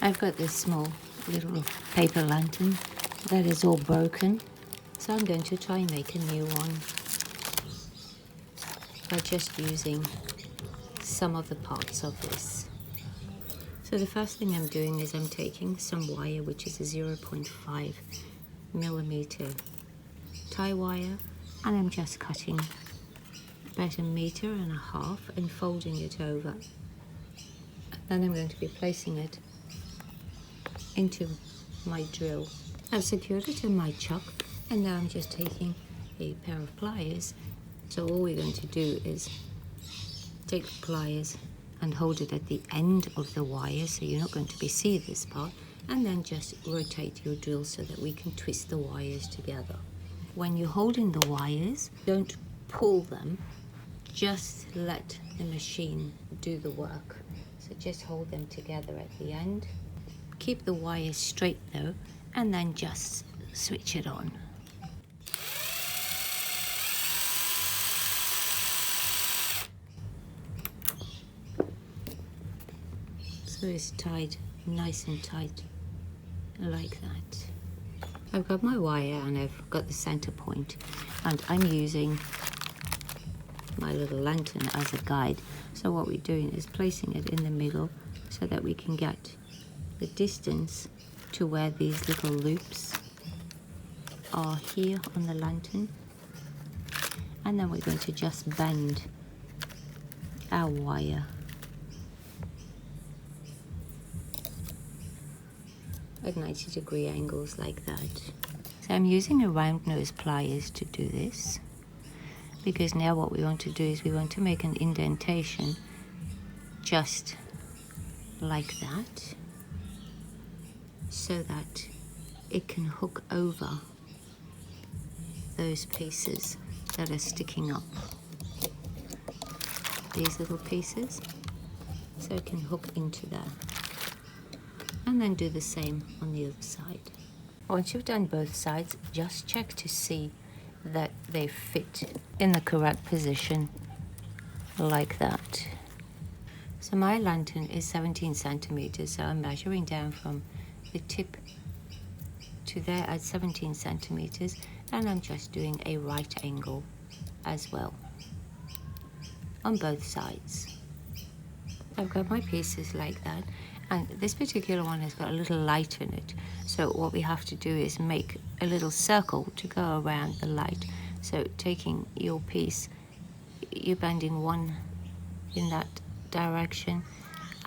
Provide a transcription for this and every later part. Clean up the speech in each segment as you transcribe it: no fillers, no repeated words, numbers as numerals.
I've got this small little paper lantern that is all broken, so I'm going to try and make a new one by just using some of the parts of this. So the first thing I'm doing is I'm taking some wire, which is a 0.5 millimeter tie wire, and I'm just cutting about 1.5 meters and folding it over. Then I'm going to be placing it into my drill. I've secured it in my chuck, and now I'm just taking a pair of pliers. So all we're going to do is take the pliers and hold it at the end of the wire, so you're not going to see this part, and then just rotate your drill so that we can twist the wires together. When you're holding the wires, don't pull them, just let the machine do the work. So just hold them together at the end. Keep the wires straight though, and then just switch it on. So it's tied nice and tight like that. I've got my wire and I've got the center point, and I'm using my little lantern as a guide. So what we're doing is placing it in the middle so that we can get the distance to where these little loops are here on the lantern, and then we're going to just bend our wire at 90-degree angles like that. So I'm using a round nose pliers to do this, because now what we want to do is we want to make an indentation just like that, so that it can hook over those pieces that are sticking up, these little pieces, so it can hook into there. And then do the same on the other side. Once you've done both sides, just check to see that they fit in the correct position like that. So my lantern is 17 centimeters, so I'm measuring down from the tip to there at 17 centimeters, and I'm just doing a right angle as well on both sides. I've got my pieces like that, and this particular one has got a little light in it, so what we have to do is make a little circle to go around the light. So taking your piece, you're bending one in that direction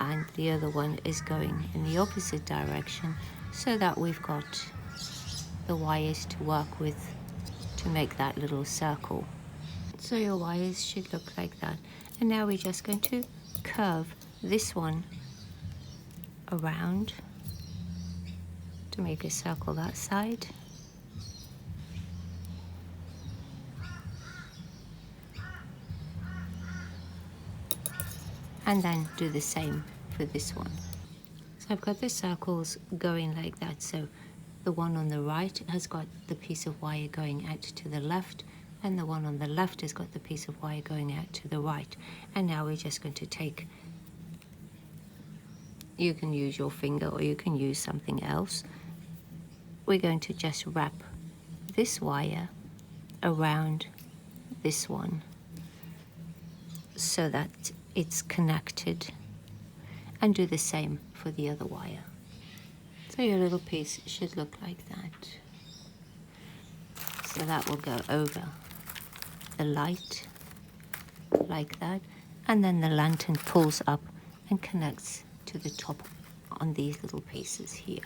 and the other one is going in the opposite direction, so that we've got the wires to work with to make that little circle. So your wires should look like that, and now we're just going to curve this one around to make a circle that side. And then do the same for this one. So I've got the circles going like that. So the one on the right has got the piece of wire going out to the left, and the one on the left has got the piece of wire going out to the right. And now we're just going to take, you can use your finger or you can use something else. We're going to just wrap this wire around this one so that it's connected, and do the same for the other wire. So your little piece should look like that. So that will go over the light like that, and then the lantern pulls up and connects to the top on these little pieces here.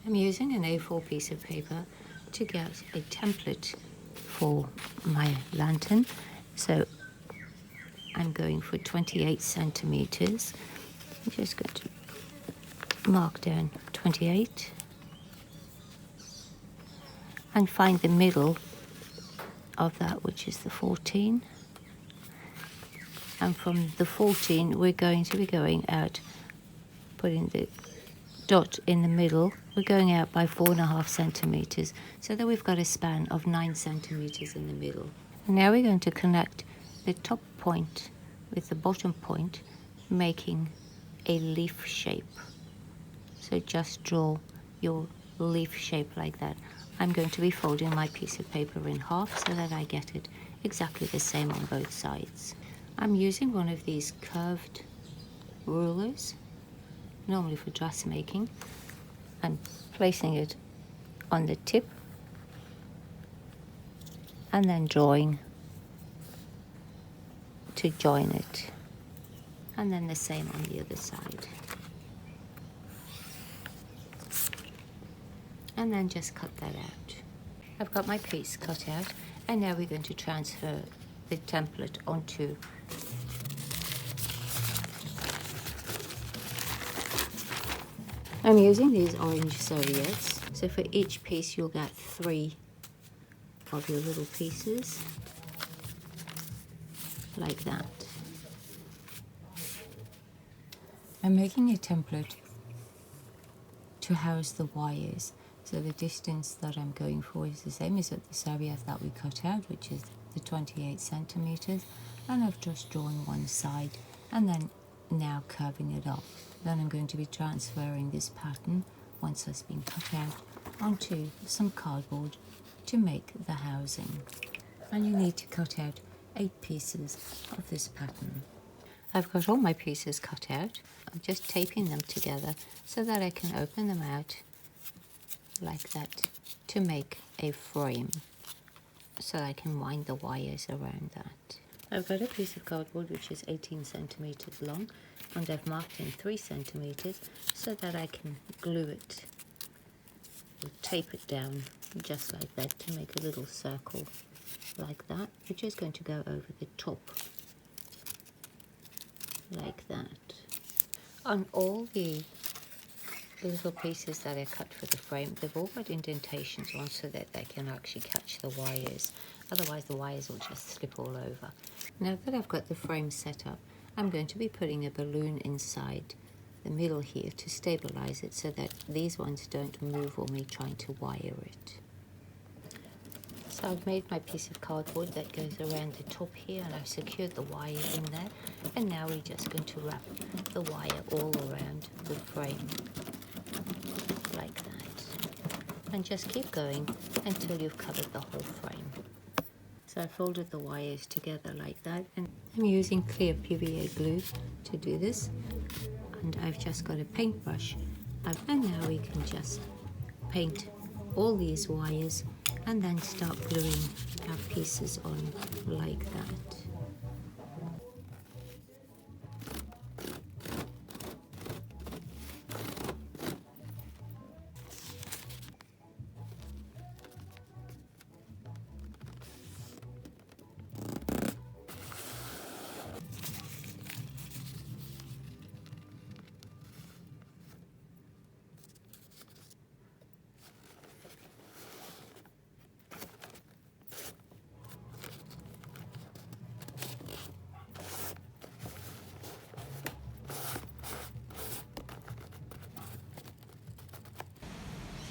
I'm using an A4 piece of paper to get a template for my lantern. So I'm going for 28 centimeters. I'm just going to mark down 28 and find the middle of that, which is the 14. And from the 14, we're going to be going out, putting the dot in the middle. We're going out by 4.5 centimeters, so that we've got a span of 9 centimeters in the middle. And now we're going to connect the top point with the bottom point, making a leaf shape So just draw your leaf shape like that. I'm going to be folding my piece of paper in half so that I get it exactly the same on both sides. I'm using one of these curved rulers, normally for dressmaking, and placing it on the tip and then drawing to join it, and then the same on the other side, and then just cut that out. I've got my piece cut out, and now we're going to transfer the template onto I'm using these orange serviettes, so for each piece you'll get 3 of your little pieces like that. I'm making a template to house the wires, so the distance that I'm going for is the same as the serviette that we cut out, which is the 28 centimeters, and I've just drawn one side and then now curving it up. Then I'm going to be transferring this pattern, once it's been cut out, onto some cardboard to make the housing. And you need to cut out 8 pieces of this pattern. I've got all my pieces cut out. I'm just taping them together so that I can open them out like that to make a frame, so I can wind the wires around that. I've got a piece of cardboard which is 18 centimeters long, and I've marked in 3 centimeters so that I can glue it or tape it down just like that to make a little circle like that, which is going to go over the top like that. On all the little pieces that I cut for the frame, they've all got indentations on so that they can actually catch the wires, otherwise the wires will just slip all over. Now that I've got the frame set up, I'm going to be putting a balloon inside the middle here to stabilize it so that these ones don't move or me trying to wire it. So I've made my piece of cardboard that goes around the top here, and I've secured the wire in there, and now we're just going to wrap the wire all around the frame like that, and just keep going until you've covered the whole frame. So I folded the wires together like that, and I'm using clear PVA glue to do this, and I've just got a paintbrush, and now we can just paint all these wires and then start gluing our pieces on like that.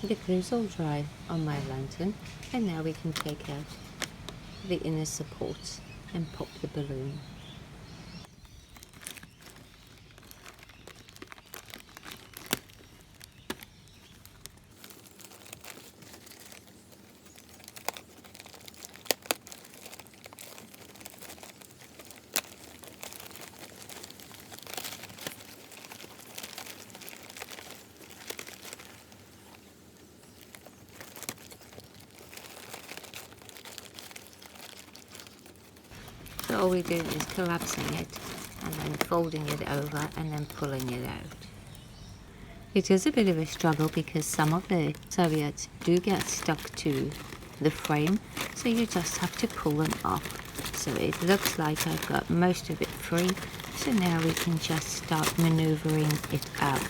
The glue's all dry on my lantern, and now we can take out the inner supports and pop the balloon. So all we do is collapsing it and then folding it over and then pulling it out. It is a bit of a struggle because some of the serviettes do get stuck to the frame, so you just have to pull them up. So it looks like I've got most of it free, so now we can just start maneuvering it out.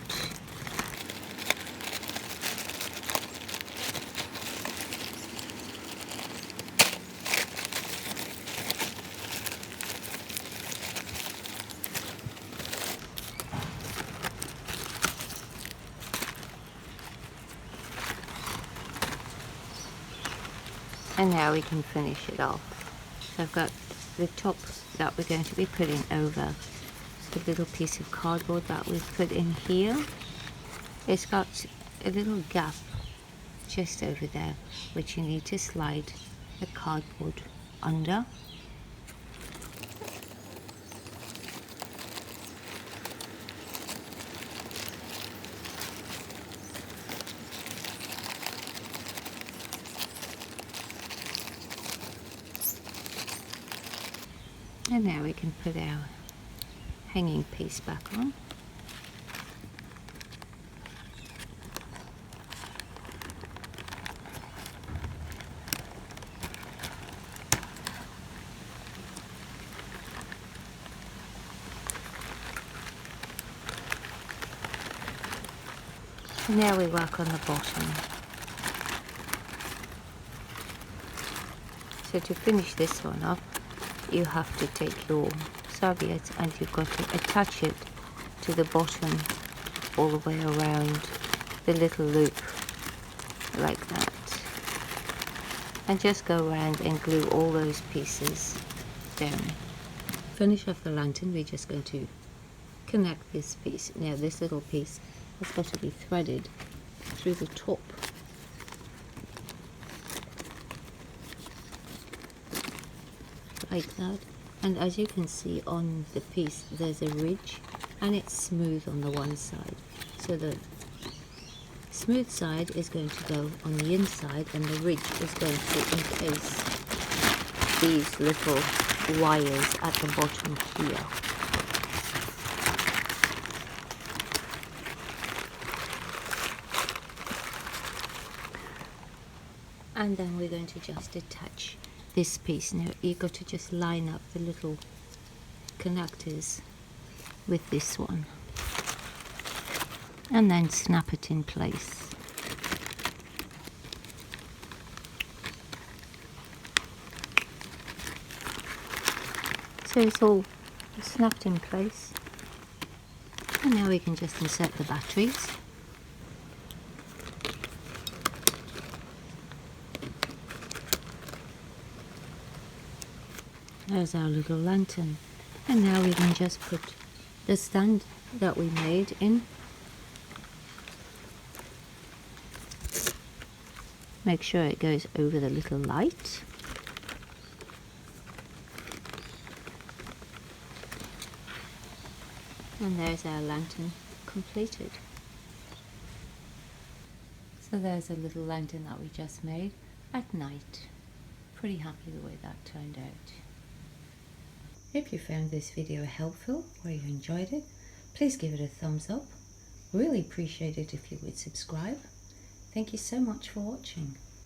And now we can finish it off. So I've got the top that we're going to be putting over the little piece of cardboard that we've put in here. it's got a little gap just over there which you need to slide the cardboard under. And now we can put our hanging piece back on. And now we work on the bottom. So to finish this one up, you have to take your serviette and you've got to attach it to the bottom all the way around the little loop like that, and just go around and glue all those pieces down. Finish off the lantern, we're just going to connect this piece. Now this little piece has got to be threaded through the top. Like that. And as you can see on the piece, there's a ridge and it's smooth on the one side. So the smooth side is going to go on the inside and the ridge is going to encase these little wires at the bottom here. And then we're going to just attach this piece. Now you've got to just line up the little connectors with this one and then snap it in place. So it's all snapped in place, and now we can just insert the batteries. There's our little lantern, and now we can just put the stand that we made in. Make sure it goes over the little light. And there's our lantern completed. So there's a little lantern that we just made at night. Pretty happy the way that turned out. If you found this video helpful or you enjoyed it, please give it a thumbs up. Really appreciate it if you would subscribe. Thank you so much for watching.